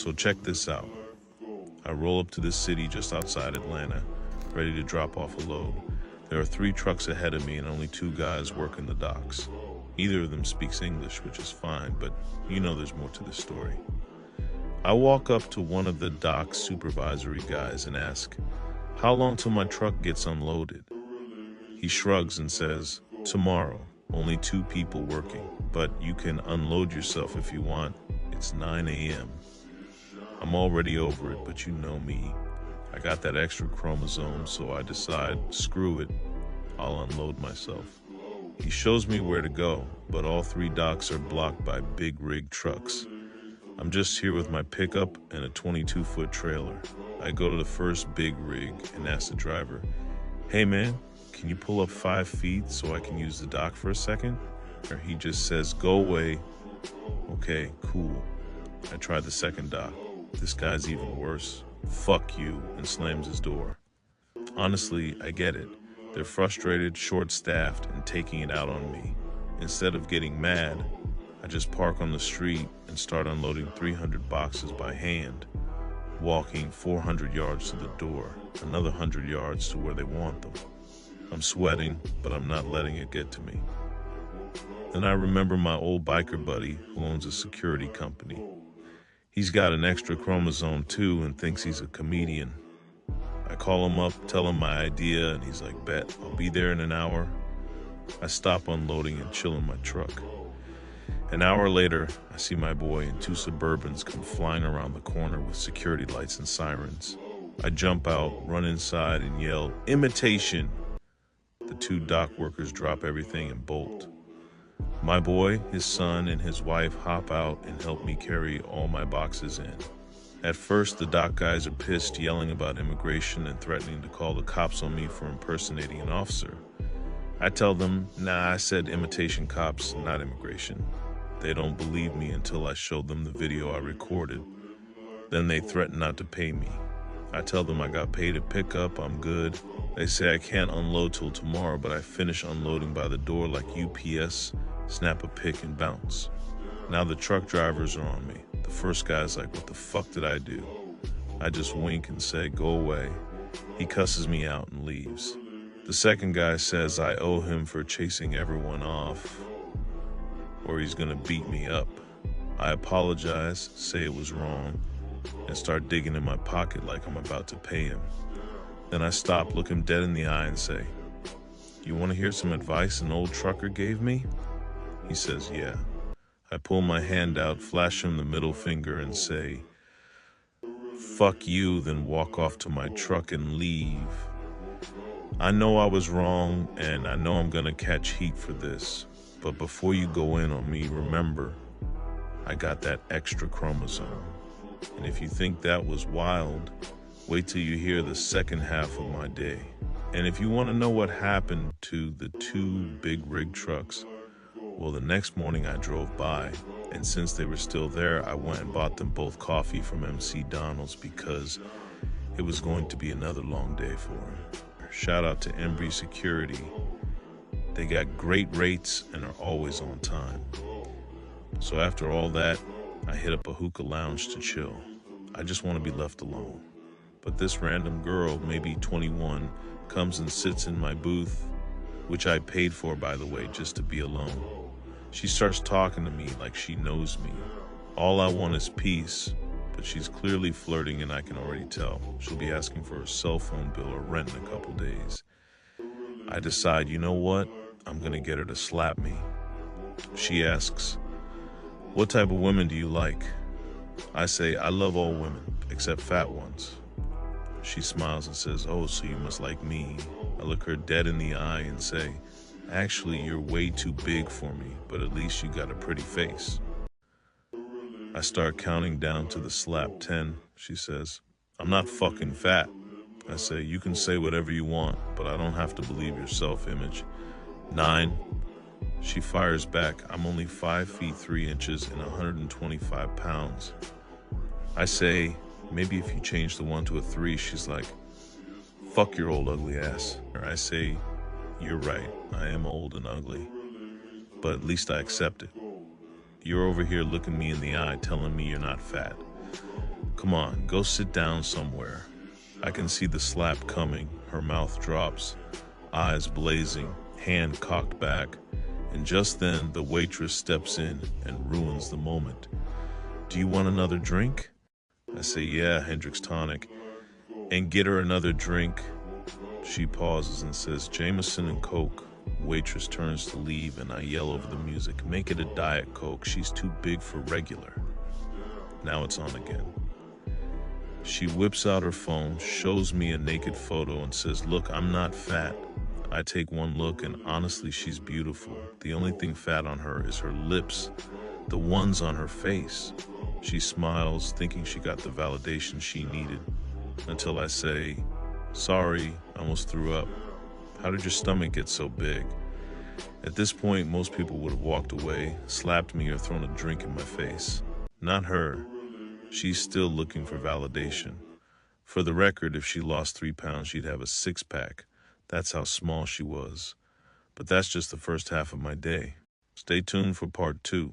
So check this out. I roll up to this city just outside Atlanta, ready to drop off a load. There are 3 trucks ahead of me and only 2 guys working the docks. Neither of them speaks English, which is fine, but you know there's more to the story. I walk up to one of the dock supervisory guys and ask, "How long till my truck gets unloaded?" He shrugs and says, "Tomorrow, only 2 people working, but you can unload yourself if you want. It's 9 a.m. I'm already over it, but you know me. I got that extra chromosome, so I decide, screw it, I'll unload myself. He shows me where to go, but all 3 docks are blocked by big rig trucks. I'm just here with my pickup and a 22-foot trailer. I go to the first big rig and ask the driver, "Hey man, can you pull up 5 feet so I can use the dock for a second?" Or he just says, "Go away." Okay, cool. I try the second dock. This guy's even worse. "Fuck you," and slams his door. Honestly, I get it. They're frustrated, short-staffed, and taking it out on me. Instead of getting mad, I just park on the street and start unloading 300 boxes by hand, walking 400 yards to the door, another 100 yards to where they want them. I'm sweating, but I'm not letting it get to me. Then I remember my old biker buddy who owns a security company. He's got an extra chromosome too and thinks he's a comedian. I call him up, tell him my idea, and he's like, "Bet, I'll be there in an hour." I stop unloading and chill in my truck. An hour later, I see my boy and 2 Suburbans come flying around the corner with security lights and sirens. I jump out, run inside, and yell, "Imitation!" The 2 dock workers drop everything and bolt. My boy, his son, and his wife hop out and help me carry all my boxes in. At first, the dock guys are pissed, yelling about immigration and threatening to call the cops on me for impersonating an officer. I tell them, "Nah, I said imitation cops, not immigration." They don't believe me until I show them the video I recorded. Then they threaten not to pay me. I tell them I got paid at pickup, I'm good. They say I can't unload till tomorrow, but I finish unloading by the door like UPS, snap a pic and bounce. Now the truck drivers are on me. The first guy's like, "What the fuck did I do?" I just wink and say, "Go away." He cusses me out and leaves. The second guy says I owe him for chasing everyone off, or he's gonna beat me up. I apologize, say it was wrong, and start digging in my pocket like I'm about to pay him. Then I stop, look him dead in the eye and say, "You want to hear some advice an old trucker gave me?" He says, "Yeah." I pull my hand out, flash him the middle finger and say, "Fuck you," then walk off to my truck and leave. I know I was wrong, and I know I'm gonna catch heat for this, but before you go in on me, remember, I got that extra chromosome. And if you think that was wild, wait till you hear the second half of my day. And if you want to know what happened to the 2 big rig trucks, well, the next morning I drove by, and since they were still there, I went and bought them both coffee from MC Donald's because it was going to be another long day for him. Shout out to Embry Security. They got great rates and are always on time. So after all that, I hit up a hookah lounge to chill. I just want to be left alone. But this random girl, maybe 21, comes and sits in my booth, which I paid for, by the way, just to be alone. She starts talking to me like she knows me. All I want is peace, but she's clearly flirting and I can already tell. She'll be asking for a cell phone bill or rent in a couple days. I decide, you know what? I'm gonna get her to slap me. She asks, "What type of women do you like?" I say, "I love all women, except fat ones." She smiles and says, "Oh, so you must like me." I look her dead in the eye and say, "Actually, you're way too big for me, but at least you got a pretty face." I start counting down to the slap 10. She says, "I'm not fucking fat." I say, "You can say whatever you want, but I don't have to believe your self-image." 9. She fires back, "I'm only 5 feet 3 inches and 125 pounds. I say, "Maybe if you change the 1 to a 3, she's like, "Fuck your old ugly ass." Or I say, "You're right, I am old and ugly, but at least I accept it. You're over here looking me in the eye telling me you're not fat. Come on, go sit down somewhere. I can see the slap coming. Her mouth drops, eyes blazing, hand cocked back. And just then, the waitress steps in and ruins the moment. Do you want another drink? I say, yeah, Hendrick's tonic. And get her another drink. She pauses and says, Jameson and Coke. Waitress turns to leave and I yell over the music, make it a Diet Coke. She's too big for regular. Now it's on again. She whips out her phone, shows me a naked photo and says, look, I'm not fat. I take one look and honestly, she's beautiful. The only thing fat on her is her lips, the ones on her face. She smiles, thinking she got the validation she needed, until I say, sorry, I almost threw up. How did your stomach get so big? At this point, most people would have walked away, slapped me, or thrown a drink in my face. Not her. She's still looking for validation. For the record, if she lost 3 pounds, she'd have a 6-pack. That's how small she was. But that's just the first half of my day. Stay tuned for part 2.